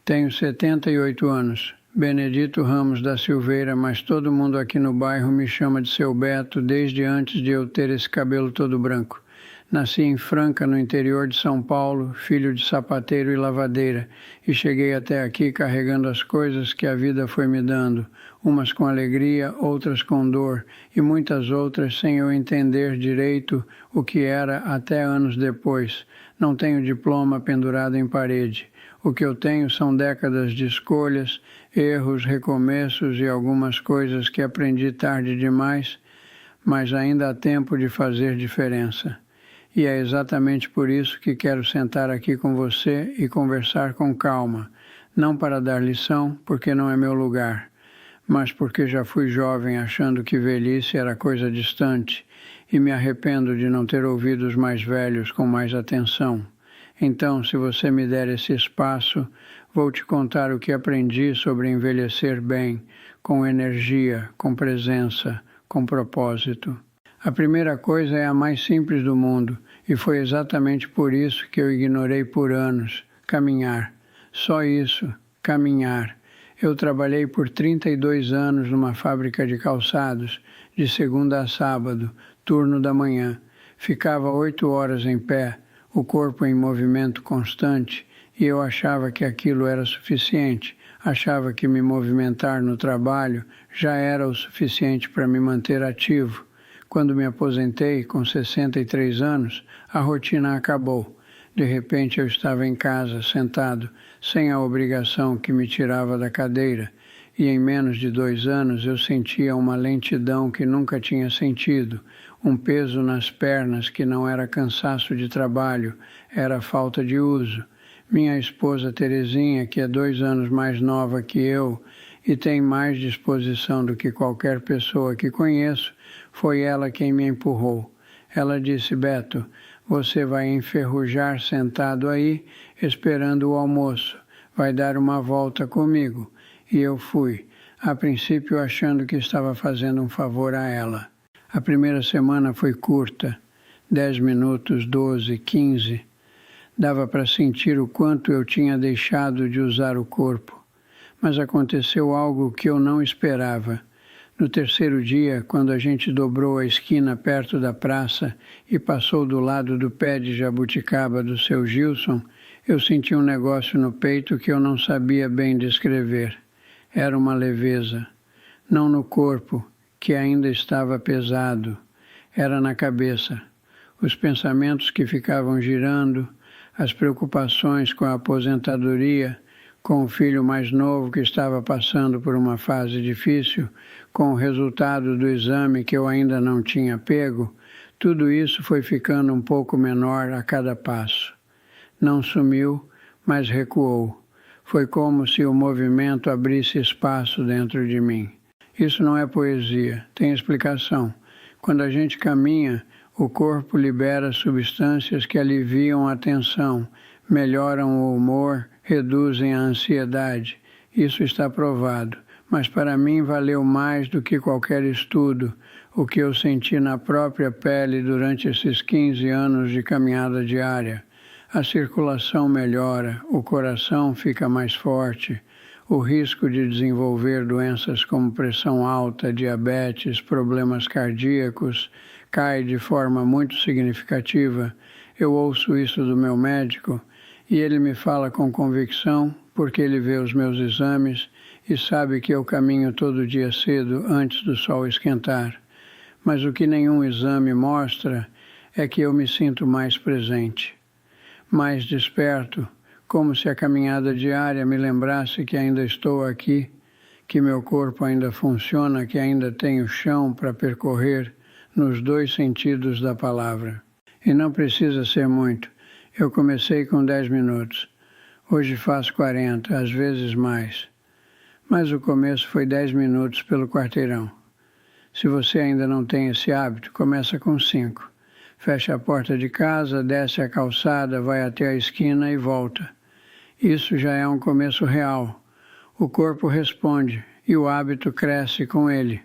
Tenho 78 anos, Benedito Ramos da Silveira, mas todo mundo aqui no bairro me chama de Seu Beto desde antes de eu ter esse cabelo todo branco. Nasci em Franca, no interior de São Paulo, filho de sapateiro e lavadeira, e cheguei até aqui carregando as coisas que a vida foi me dando, umas com alegria, outras com dor, e muitas outras sem eu entender direito o que era até anos depois. Não tenho diploma pendurado em parede. O que eu tenho são décadas de escolhas, erros, recomeços e algumas coisas que aprendi tarde demais, mas ainda há tempo de fazer diferença. E é exatamente por isso que quero sentar aqui com você e conversar com calma, não para dar lição, porque não é meu lugar, mas porque já fui jovem achando que velhice era coisa distante e me arrependo de não ter ouvido os mais velhos com mais atenção. Então, se você me der esse espaço, vou te contar o que aprendi sobre envelhecer bem, com energia, com presença, com propósito. A primeira coisa é a mais simples do mundo, e foi exatamente por isso que eu ignorei por anos: caminhar. Só isso, caminhar. Eu trabalhei por 32 anos numa fábrica de calçados, de segunda a sábado, turno da manhã. Ficava 8 horas em pé, o corpo em movimento constante, e eu achava que aquilo era suficiente. Achava que me movimentar no trabalho já era o suficiente para me manter ativo. Quando me aposentei, com 63 anos, a rotina acabou. De repente eu estava em casa, sentado, sem a obrigação que me tirava da cadeira, e em menos de 2 anos eu sentia uma lentidão que nunca tinha sentido, um peso nas pernas que não era cansaço de trabalho, era falta de uso. Minha esposa Terezinha, que é 2 anos mais nova que eu e tem mais disposição do que qualquer pessoa que conheço, foi ela quem me empurrou. Ela disse: Beto, você vai enferrujar sentado aí, esperando o almoço. Vai dar uma volta comigo. E eu fui, a princípio achando que estava fazendo um favor a ela. A primeira semana foi curta, 10 minutos, 12, 15. Dava para sentir o quanto eu tinha deixado de usar o corpo. Mas aconteceu algo que eu não esperava. No terceiro dia, quando a gente dobrou a esquina perto da praça e passou do lado do pé de jabuticaba do seu Gilson, eu senti um negócio no peito que eu não sabia bem descrever. Era uma leveza. Não no corpo, que ainda estava pesado. Era na cabeça. Os pensamentos que ficavam girando, as preocupações com a aposentadoria, com o filho mais novo que estava passando por uma fase difícil, com o resultado do exame que eu ainda não tinha pego, tudo isso foi ficando um pouco menor a cada passo. Não sumiu, mas recuou. Foi como se o movimento abrisse espaço dentro de mim. Isso não é poesia, tem explicação. Quando a gente caminha, o corpo libera substâncias que aliviam a tensão, melhoram o humor, reduzem a ansiedade. Isso está provado. Mas para mim valeu mais do que qualquer estudo, o que eu senti na própria pele durante esses 15 anos de caminhada diária. A circulação melhora, o coração fica mais forte, o risco de desenvolver doenças como pressão alta, diabetes, problemas cardíacos cai de forma muito significativa. Eu ouço isso do meu médico e ele me fala com convicção porque ele vê os meus exames e sabe que eu caminho todo dia cedo antes do sol esquentar. Mas o que nenhum exame mostra é que eu me sinto mais presente, mais desperto, como se a caminhada diária me lembrasse que ainda estou aqui, que meu corpo ainda funciona, que ainda tenho chão para percorrer nos 2 sentidos da palavra. E não precisa ser muito. Eu comecei com 10 minutos. Hoje faço 40, às vezes mais. Mas o começo foi 10 minutos pelo quarteirão. Se você ainda não tem esse hábito, começa com 5. Fecha a porta de casa, desce a calçada, vai até a esquina e volta. Isso já é um começo real. O corpo responde e o hábito cresce com ele.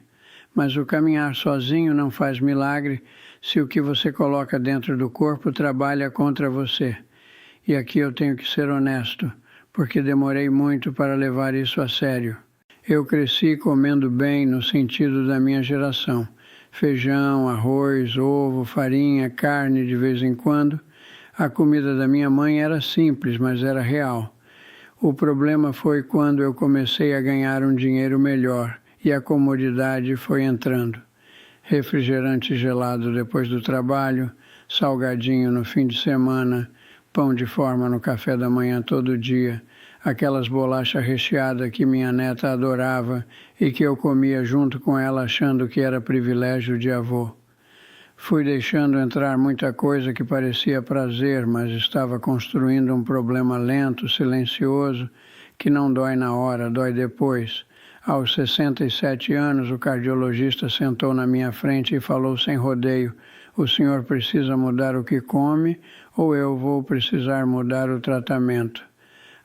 Mas o caminhar sozinho não faz milagre se o que você coloca dentro do corpo trabalha contra você. E aqui eu tenho que ser honesto. porque demorei muito para levar isso a sério. Eu cresci comendo bem no sentido da minha geração. Feijão, arroz, ovo, farinha, carne de vez em quando. A comida da minha mãe era simples, mas era real. O problema foi quando eu comecei a ganhar um dinheiro melhor e a comodidade foi entrando. Refrigerante gelado depois do trabalho, salgadinho no fim de semana, pão de forma no café da manhã todo dia, aquelas bolachas recheadas que minha neta adorava e que eu comia junto com ela achando que era privilégio de avô. Fui deixando entrar muita coisa que parecia prazer, mas estava construindo um problema lento, silencioso, que não dói na hora, dói depois. Aos 67 anos, o cardiologista sentou na minha frente e falou sem rodeio: o senhor precisa mudar o que come ou eu vou precisar mudar o tratamento.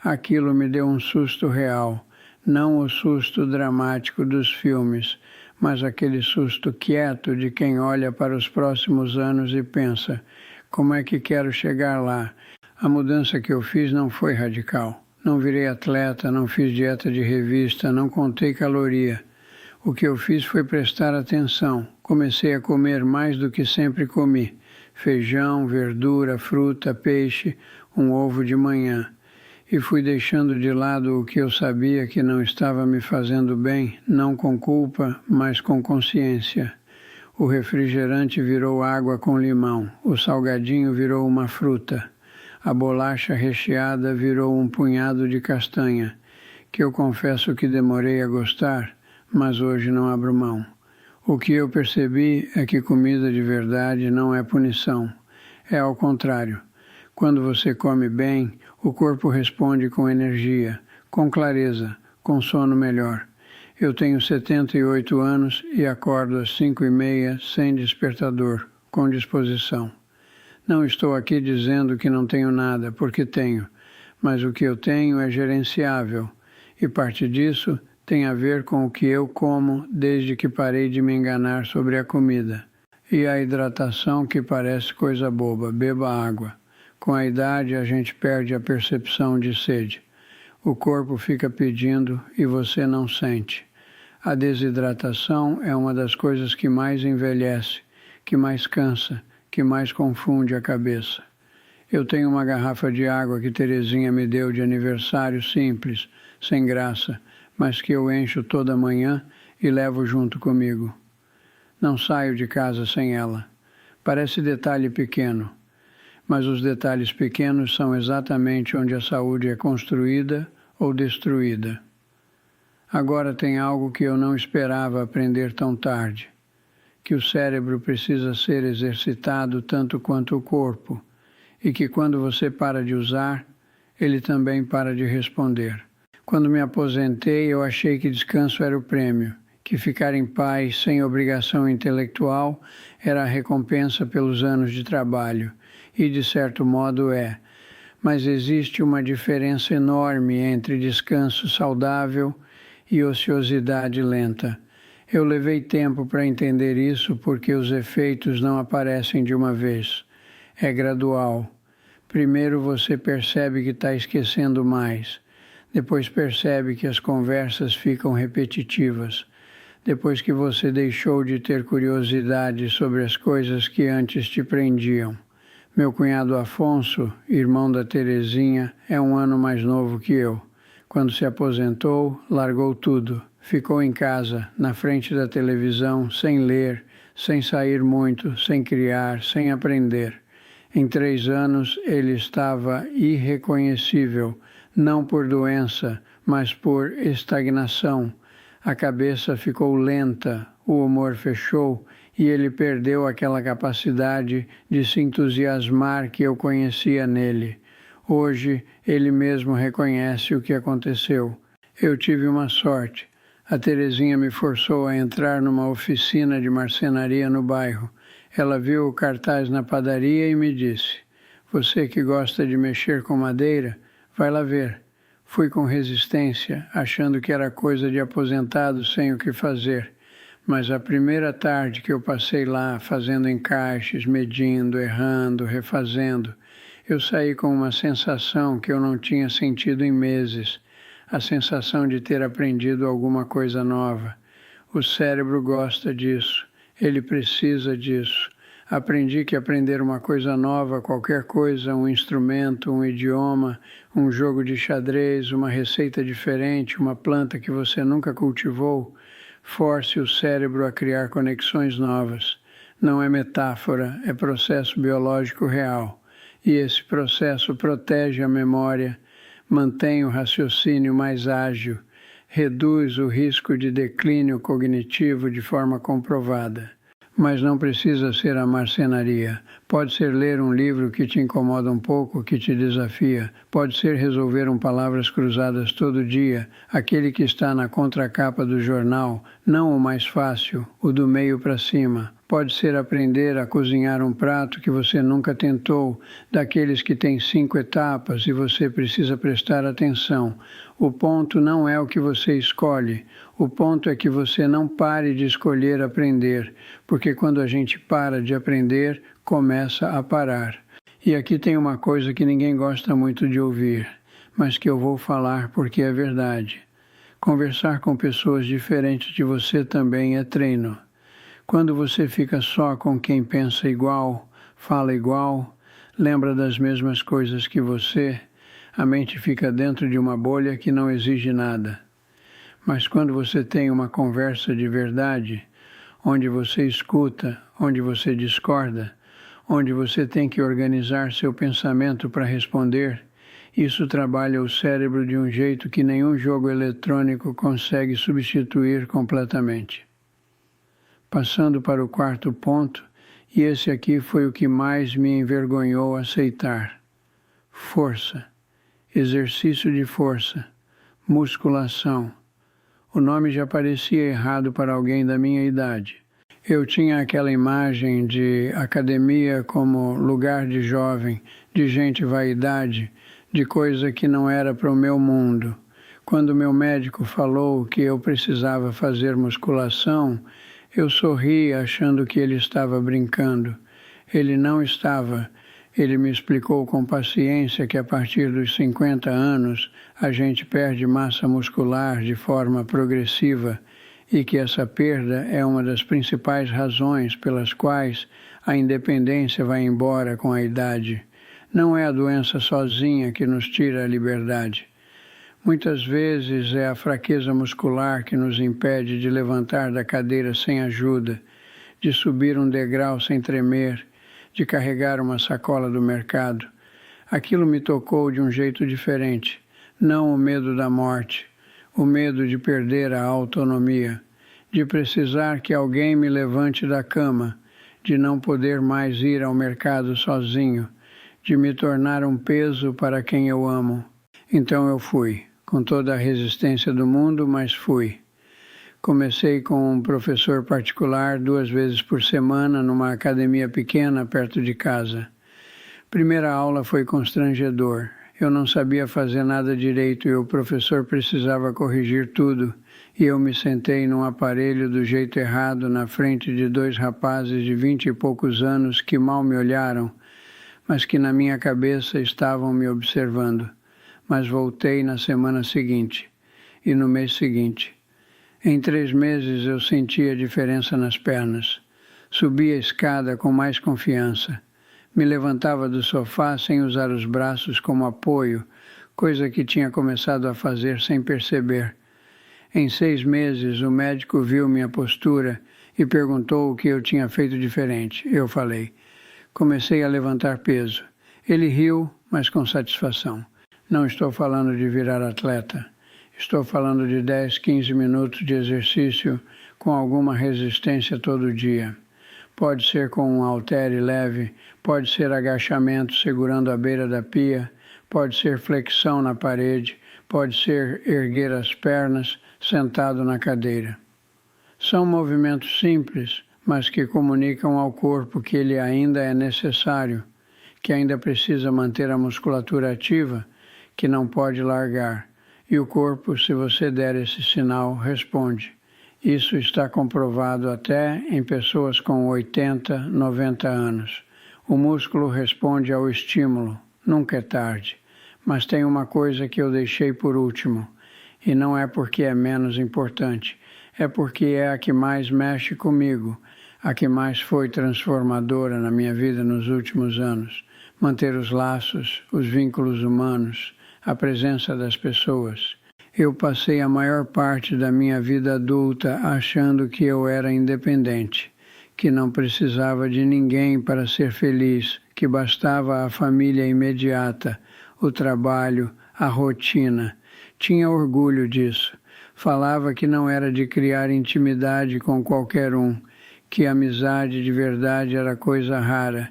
Aquilo me deu um susto real, não o susto dramático dos filmes, mas aquele susto quieto de quem olha para os próximos anos e pensa: como é que quero chegar lá? A mudança que eu fiz não foi radical. Não virei atleta, não fiz dieta de revista, não contei caloria. O que eu fiz foi prestar atenção. Comecei a comer mais do que sempre comi. Feijão, verdura, fruta, peixe, um ovo de manhã. E fui deixando de lado o que eu sabia que não estava me fazendo bem, não com culpa, mas com consciência. O refrigerante virou água com limão, o salgadinho virou uma fruta. A bolacha recheada virou um punhado de castanha, que eu confesso que demorei a gostar, mas hoje não abro mão. O que eu percebi é que comida de verdade não é punição. É ao contrário. Quando você come bem, o corpo responde com energia, com clareza, com sono melhor. Eu tenho 78 anos e acordo às 5h30 sem despertador, com disposição. Não estou aqui dizendo que não tenho nada, porque tenho, mas o que eu tenho é gerenciável, e parte disso tem a ver com o que eu como desde que parei de me enganar sobre a comida. E a hidratação, que parece coisa boba, beba água. Com a idade a gente perde a percepção de sede. O corpo fica pedindo e você não sente. A desidratação é uma das coisas que mais envelhece, que mais cansa, que mais confunde a cabeça. Eu tenho uma garrafa de água que Terezinha me deu de aniversário simples, sem graça, mas que eu encho toda manhã e levo junto comigo. Não saio de casa sem ela. Parece detalhe pequeno, mas os detalhes pequenos são exatamente onde a saúde é construída ou destruída. Agora tem algo que eu não esperava aprender tão tarde, que o cérebro precisa ser exercitado tanto quanto o corpo, e que quando você para de usar, ele também para de responder. Quando me aposentei, eu achei que descanso era o prêmio, que ficar em paz sem obrigação intelectual era a recompensa pelos anos de trabalho, e de certo modo é. Mas existe uma diferença enorme entre descanso saudável e ociosidade lenta. Eu levei tempo para entender isso porque os efeitos não aparecem de uma vez. É gradual. Primeiro você percebe que está esquecendo mais. Depois percebe que as conversas ficam repetitivas. Depois que você deixou de ter curiosidade sobre as coisas que antes te prendiam. Meu cunhado Afonso, irmão da Terezinha, é 1 ano mais novo que eu. Quando se aposentou, largou tudo. Ficou em casa, na frente da televisão, sem ler, sem sair muito, sem criar, sem aprender. Em 3 anos ele estava irreconhecível, não por doença, mas por estagnação. A cabeça ficou lenta, o humor fechou e ele perdeu aquela capacidade de se entusiasmar que eu conhecia nele. Hoje ele mesmo reconhece o que aconteceu. Eu tive uma sorte. A Terezinha me forçou a entrar numa oficina de marcenaria no bairro. Ela viu o cartaz na padaria e me disse: "Você que gosta de mexer com madeira, vai lá ver." Fui com resistência, achando que era coisa de aposentado sem o que fazer. Mas a primeira tarde que eu passei lá, fazendo encaixes, medindo, errando, refazendo, Eu saí com uma sensação que eu não tinha sentido em meses, a sensação de ter aprendido alguma coisa nova. O cérebro gosta disso, ele precisa disso. Aprendi que aprender uma coisa nova, qualquer coisa, um instrumento, um idioma, um jogo de xadrez, uma receita diferente, uma planta que você nunca cultivou, force o cérebro a criar conexões novas. Não é metáfora, é processo biológico real. E esse processo protege a memória, mantém o raciocínio mais ágil, reduz o risco de declínio cognitivo de forma comprovada. Mas não precisa ser a marcenaria. Pode ser ler um livro que te incomoda um pouco, que te desafia. Pode ser resolver palavras cruzadas todo dia, aquele que está na contracapa do jornal, não o mais fácil, o do meio para cima. Pode ser aprender a cozinhar um prato que você nunca tentou, daqueles que têm 5 etapas e você precisa prestar atenção. O ponto não é o que você escolhe, o ponto é que você não pare de escolher aprender, porque quando a gente para de aprender, começa a parar. E aqui tem uma coisa que ninguém gosta muito de ouvir, mas que eu vou falar porque é verdade. Conversar com pessoas diferentes de você também é treino. Quando você fica só com quem pensa igual, fala igual, lembra das mesmas coisas que você, a mente fica dentro de uma bolha que não exige nada. Mas quando você tem uma conversa de verdade, onde você escuta, onde você discorda, onde você tem que organizar seu pensamento para responder, isso trabalha o cérebro de um jeito que nenhum jogo eletrônico consegue substituir completamente. Passando para o 4º ponto, e esse aqui foi o que mais me envergonhou aceitar. Força, exercício de força, musculação. O nome já parecia errado para alguém da minha idade. Eu tinha aquela imagem de academia como lugar de jovem, de gente vaidade, de coisa que não era para o meu mundo. Quando meu médico falou que eu precisava fazer musculação, eu sorri achando que ele estava brincando. Ele não estava. Ele me explicou com paciência que a partir dos 50 anos a gente perde massa muscular de forma progressiva e que essa perda é uma das principais razões pelas quais a independência vai embora com a idade. Não é a doença sozinha que nos tira a liberdade. Muitas vezes é a fraqueza muscular que nos impede de levantar da cadeira sem ajuda, de subir um degrau sem tremer, de carregar uma sacola do mercado. Aquilo me tocou de um jeito diferente, não o medo da morte, o medo de perder a autonomia, de precisar que alguém me levante da cama, de não poder mais ir ao mercado sozinho, de me tornar um peso para quem eu amo. Então eu fui, com toda a resistência do mundo, mas fui. Comecei com um professor particular 2 vezes por semana numa academia pequena perto de casa. Primeira aula foi constrangedor. Eu não sabia fazer nada direito e o professor precisava corrigir tudo. E eu me sentei num aparelho do jeito errado na frente de 2 rapazes de 20 e poucos anos que mal me olharam, mas que na minha cabeça estavam me observando. Mas voltei na semana seguinte e no mês seguinte. Em 3 meses eu senti a diferença nas pernas. Subi a escada com mais confiança. Me levantava do sofá sem usar os braços como apoio, coisa que tinha começado a fazer sem perceber. Em 6 meses o médico viu minha postura e perguntou o que eu tinha feito diferente. Eu falei. Comecei a levantar peso. Ele riu, mas com satisfação. Não estou falando de virar atleta. Estou falando de 10, 15 minutos de exercício com alguma resistência todo dia. Pode ser com um haltere leve, pode ser agachamento segurando a beira da pia, pode ser flexão na parede, pode ser erguer as pernas sentado na cadeira. São movimentos simples, mas que comunicam ao corpo que ele ainda é necessário, que ainda precisa manter a musculatura ativa, que não pode largar, e o corpo, se você der esse sinal, responde. Isso está comprovado até em pessoas com 80, 90 anos. O músculo responde ao estímulo, nunca é tarde. Mas tem uma coisa que eu deixei por último, e não é porque é menos importante, é porque é a que mais mexe comigo, a que mais foi transformadora na minha vida nos últimos anos. Manter os laços, os vínculos humanos, a presença das pessoas. Eu passei a maior parte da minha vida adulta achando que eu era independente, que não precisava de ninguém para ser feliz, que bastava a família imediata, o trabalho, a rotina. Tinha orgulho disso. Falava que não era de criar intimidade com qualquer um, que amizade de verdade era coisa rara,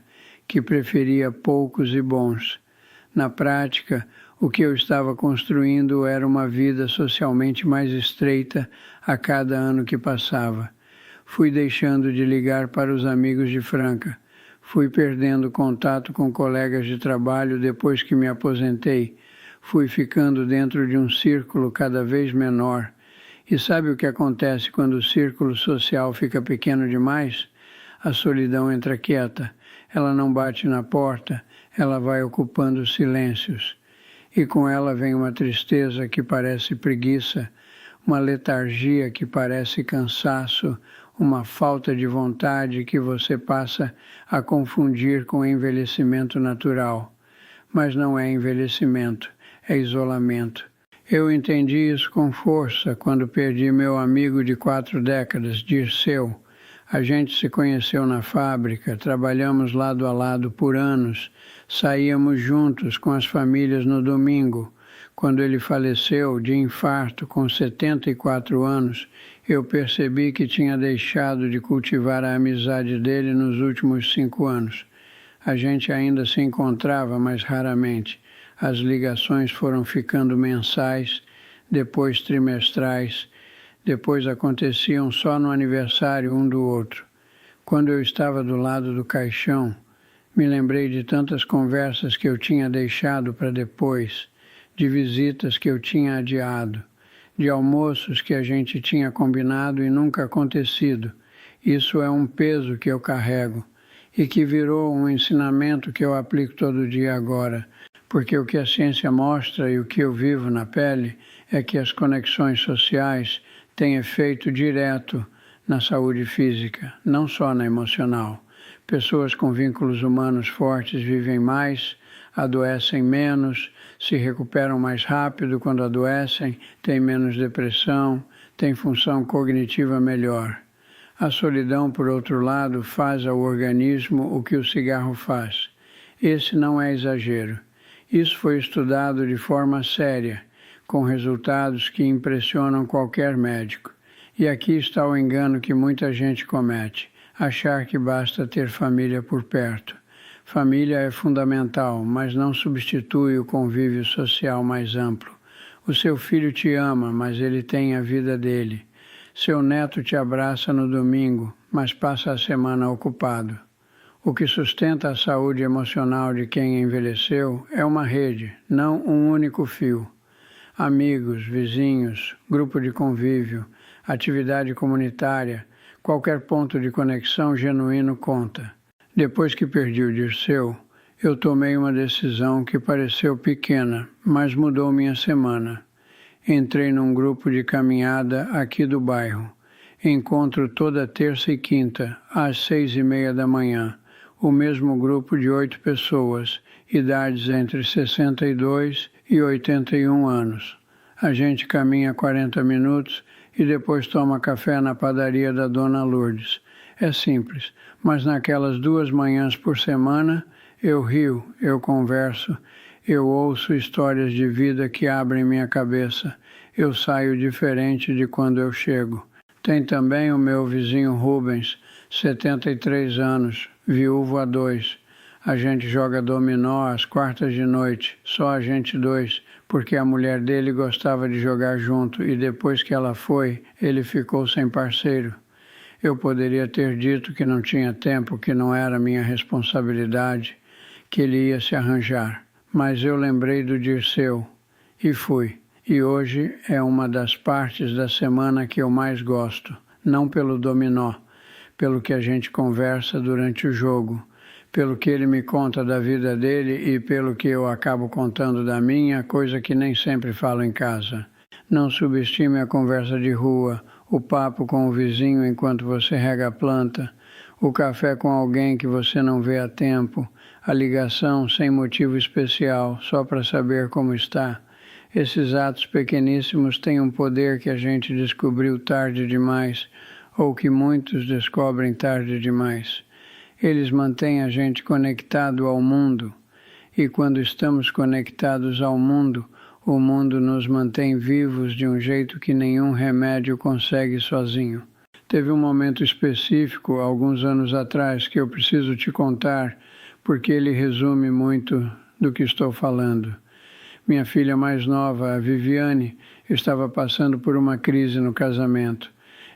que preferia poucos e bons. Na prática, o que eu estava construindo era uma vida socialmente mais estreita a cada ano que passava. Fui deixando de ligar para os amigos de Franca. Fui perdendo contato com colegas de trabalho depois que me aposentei. Fui ficando dentro de um círculo cada vez menor. E sabe o que acontece quando o círculo social fica pequeno demais? A solidão entra quieta. Ela não bate na porta, ela vai ocupando os silêncios. E com ela vem uma tristeza que parece preguiça, uma letargia que parece cansaço, uma falta de vontade que você passa a confundir com envelhecimento natural. Mas não é envelhecimento, é isolamento. Eu entendi isso com força quando perdi meu amigo de 4 décadas, Dirceu. A gente se conheceu na fábrica, trabalhamos lado a lado por anos, saíamos juntos com as famílias no domingo. Quando ele faleceu de infarto com 74 anos, eu percebi que tinha deixado de cultivar a amizade dele nos últimos 5 anos. A gente ainda se encontrava, mas raramente. As ligações foram ficando mensais, depois trimestrais, depois aconteciam só no aniversário um do outro. Quando eu estava do lado do caixão, me lembrei de tantas conversas que eu tinha deixado para depois, de visitas que eu tinha adiado, de almoços que a gente tinha combinado e nunca acontecido. Isso é um peso que eu carrego e que virou um ensinamento que eu aplico todo dia agora, porque o que a ciência mostra e o que eu vivo na pele é que as conexões sociais têm efeito direto na saúde física, não só na emocional. Pessoas com vínculos humanos fortes vivem mais, adoecem menos, se recuperam mais rápido quando adoecem, têm menos depressão, têm função cognitiva melhor. A solidão, por outro lado, faz ao organismo o que o cigarro faz. Esse não é exagero. Isso foi estudado de forma séria, com resultados que impressionam qualquer médico. E aqui está o engano que muita gente comete, achar que basta ter família por perto. Família é fundamental, mas não substitui o convívio social mais amplo. O seu filho te ama, mas ele tem a vida dele. Seu neto te abraça no domingo, mas passa a semana ocupado. O que sustenta a saúde emocional de quem envelheceu é uma rede, não um único fio. Amigos, vizinhos, grupo de convívio, atividade comunitária, qualquer ponto de conexão genuíno conta. Depois que perdi o Dirceu, eu tomei uma decisão que pareceu pequena, mas mudou minha semana. Entrei num grupo de caminhada aqui do bairro. Encontro toda terça e quinta, às 6:30 da manhã. O mesmo grupo de 8 pessoas, idades entre 62 e 81 anos. A gente caminha 40 minutos e depois toma café na padaria da Dona Lourdes. É simples, mas naquelas 2 manhãs por semana, eu rio, eu converso, eu ouço histórias de vida que abrem minha cabeça. Eu saio diferente de quando eu chego. Tem também o meu vizinho Rubens, 73 anos, viúvo há 2. A gente joga dominó às quartas de noite, só a gente 2, porque a mulher dele gostava de jogar junto e depois que ela foi, ele ficou sem parceiro. Eu poderia ter dito que não tinha tempo, que não era minha responsabilidade, que ele ia se arranjar. Mas eu lembrei do Dirceu e fui. E hoje é uma das partes da semana que eu mais gosto, não pelo dominó, pelo que a gente conversa durante o jogo, pelo que ele me conta da vida dele e pelo que eu acabo contando da minha, coisa que nem sempre falo em casa. Não subestime a conversa de rua, o papo com o vizinho enquanto você rega a planta, o café com alguém que você não vê há tempo, a ligação sem motivo especial, só para saber como está. Esses atos pequeníssimos têm um poder que a gente descobriu tarde demais, ou que muitos descobrem tarde demais. Eles mantêm a gente conectado ao mundo, e quando estamos conectados ao mundo, o mundo nos mantém vivos de um jeito que nenhum remédio consegue sozinho. Teve um momento específico, alguns anos atrás, que eu preciso te contar, porque ele resume muito do que estou falando. Minha filha mais nova, a Viviane, estava passando por uma crise no casamento.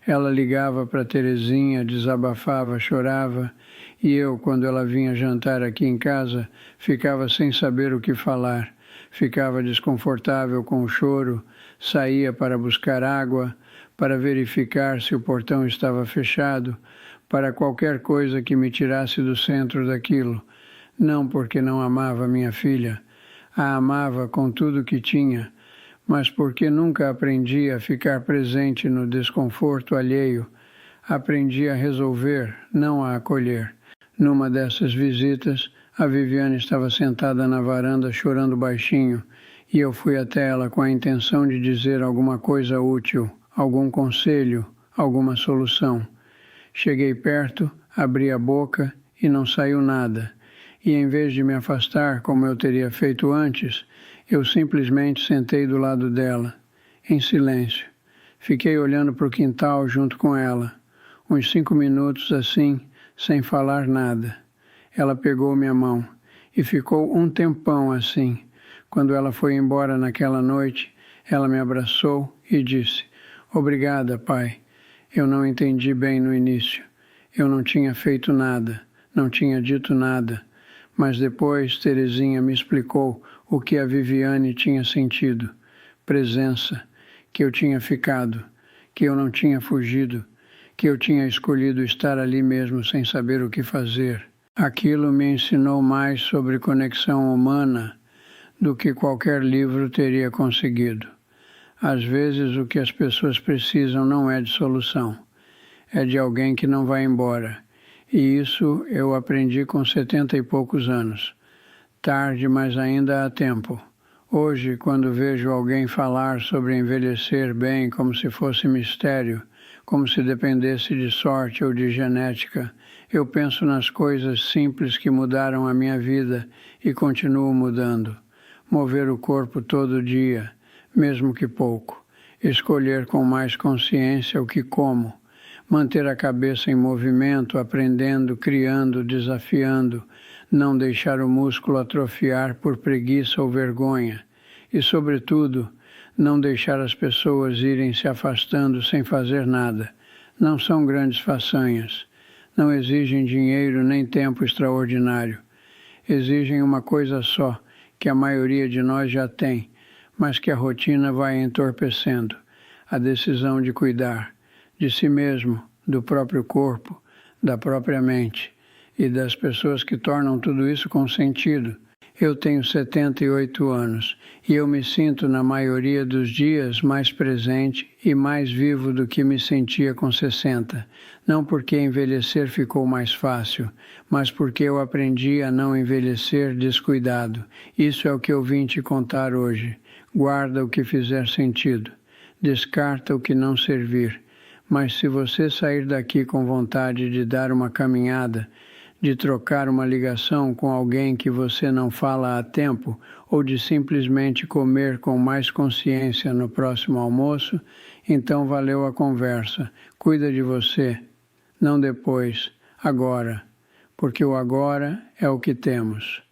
Ela ligava para Terezinha, desabafava, chorava, e eu, quando ela vinha jantar aqui em casa, ficava sem saber o que falar. Ficava desconfortável com o choro, saía para buscar água, para verificar se o portão estava fechado, para qualquer coisa que me tirasse do centro daquilo. Não porque não amava minha filha, a amava com tudo que tinha, mas porque nunca aprendi a ficar presente no desconforto alheio. Aprendi a resolver, não a acolher. Numa dessas visitas, a Viviane estava sentada na varanda chorando baixinho, e eu fui até ela com a intenção de dizer alguma coisa útil, algum conselho, alguma solução. Cheguei perto, abri a boca e não saiu nada. E em vez de me afastar, como eu teria feito antes, eu simplesmente sentei do lado dela, em silêncio. Fiquei olhando para o quintal junto com ela, uns 5 minutos assim, sem falar nada. Ela pegou minha mão e ficou um tempão assim. Quando ela foi embora naquela noite, ela me abraçou e disse: "Obrigada, pai. Eu não entendi bem no início. Eu não tinha feito nada, não tinha dito nada. Mas depois Terezinha me explicou o que a Viviane tinha sentido. Presença, que eu tinha ficado, que eu não tinha fugido, que eu tinha escolhido estar ali mesmo sem saber o que fazer. Aquilo me ensinou mais sobre conexão humana do que qualquer livro teria conseguido. Às vezes o que as pessoas precisam não é de solução, é de alguém que não vai embora. E isso eu aprendi com 70 e poucos anos. Tarde, mas ainda há tempo. Hoje, quando vejo alguém falar sobre envelhecer bem como se fosse mistério, como se dependesse de sorte ou de genética, eu penso nas coisas simples que mudaram a minha vida e continuam mudando. Mover o corpo todo dia, mesmo que pouco. Escolher com mais consciência o que como. Manter a cabeça em movimento, aprendendo, criando, desafiando. Não deixar o músculo atrofiar por preguiça ou vergonha. E, sobretudo, não deixar as pessoas irem se afastando sem fazer nada. Não são grandes façanhas. Não exigem dinheiro nem tempo extraordinário. Exigem uma coisa só, que a maioria de nós já tem, mas que a rotina vai entorpecendo. A decisão de cuidar de si mesmo, do próprio corpo, da própria mente e das pessoas que tornam tudo isso com sentido. Eu tenho 78 anos e eu me sinto, na maioria dos dias, mais presente e mais vivo do que me sentia com 60. Não porque envelhecer ficou mais fácil, mas porque eu aprendi a não envelhecer descuidado. Isso é o que eu vim te contar hoje. Guarda o que fizer sentido. Descarta o que não servir. Mas se você sair daqui com vontade de dar uma caminhada, de trocar uma ligação com alguém que você não fala há tempo, ou de simplesmente comer com mais consciência no próximo almoço, então valeu a conversa. Cuida de você, não depois, agora, porque o agora é o que temos.